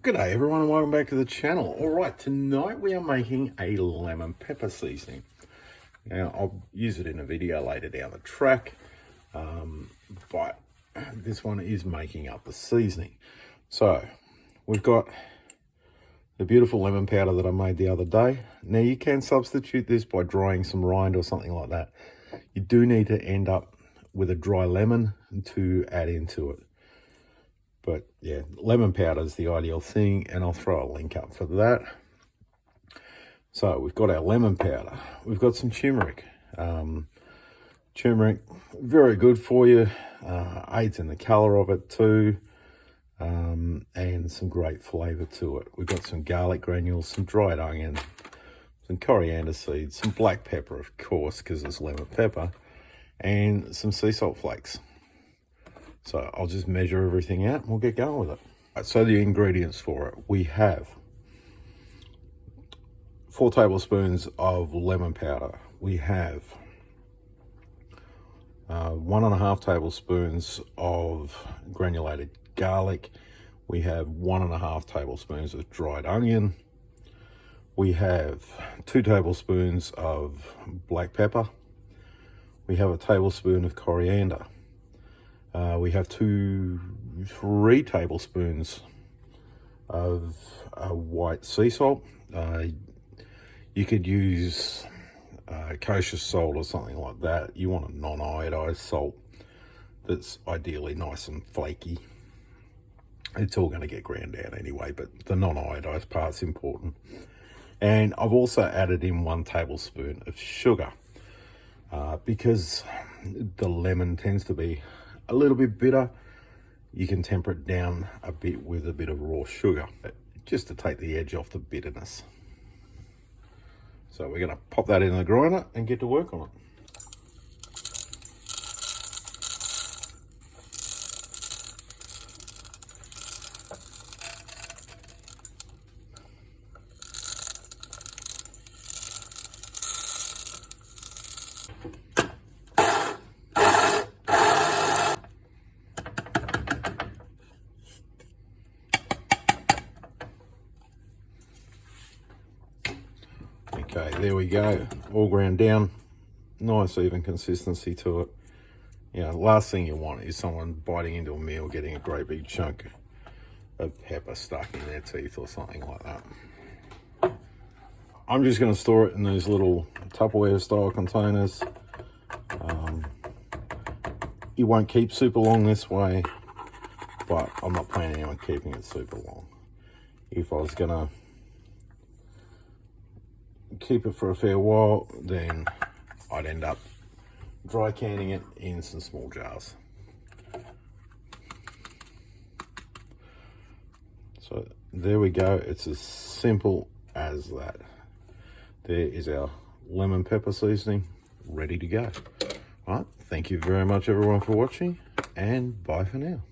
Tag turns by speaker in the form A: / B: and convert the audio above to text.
A: G'day everyone and welcome back to the channel. Alright, tonight we are making a lemon pepper seasoning. Now I'll use it in a video later down the track, but this one is making up the seasoning. So we've got the beautiful lemon powder that I made the other day. Now you can substitute this by drying some rind or something like that. You do need to end up with a dry lemon to add into it. But yeah, lemon powder is the ideal thing, and I'll throw a link up for that. So we've got our lemon powder. We've got some turmeric. Turmeric, very good for you. Aids in the colour of it too. And some great flavour to it. We've got some garlic granules, some dried onion, some coriander seeds, some black pepper, of course, because it's lemon pepper, and some sea salt flakes. So I'll just measure everything out and we'll get going with it. Right, so the ingredients for it, we have 4 tablespoons of lemon powder. We have 1.5 tablespoons of granulated garlic. We have 1.5 tablespoons of dried onion. We have 2 tablespoons of black pepper. We have a tablespoon of coriander. We have 3 tablespoons of white sea salt. You could use kosher salt or something like that. You want a non-iodized salt that's ideally nice and flaky. It's all going to get ground down anyway, but the non-iodized part's important. And I've also added in 1 tablespoon of sugar because the lemon tends to be a little bit bitter. You can temper it down a bit with a bit of raw sugar just to take the edge off the bitterness. So we're going to pop that in the grinder and get to work on it. Okay, there we go, all ground down, nice even consistency to it. You know, last thing you want is someone biting into a meal getting a great big chunk of pepper stuck in their teeth or something like that. I'm just going to store it in these little Tupperware style containers. It won't keep super long this way, but I'm not planning on keeping it super long. If I was going to keep it for a fair while, then I'd end up dry canning it in some small jars. So there we go, it's as simple as that. There is our lemon pepper seasoning ready to go. All right, thank you very much everyone for watching, and bye for now.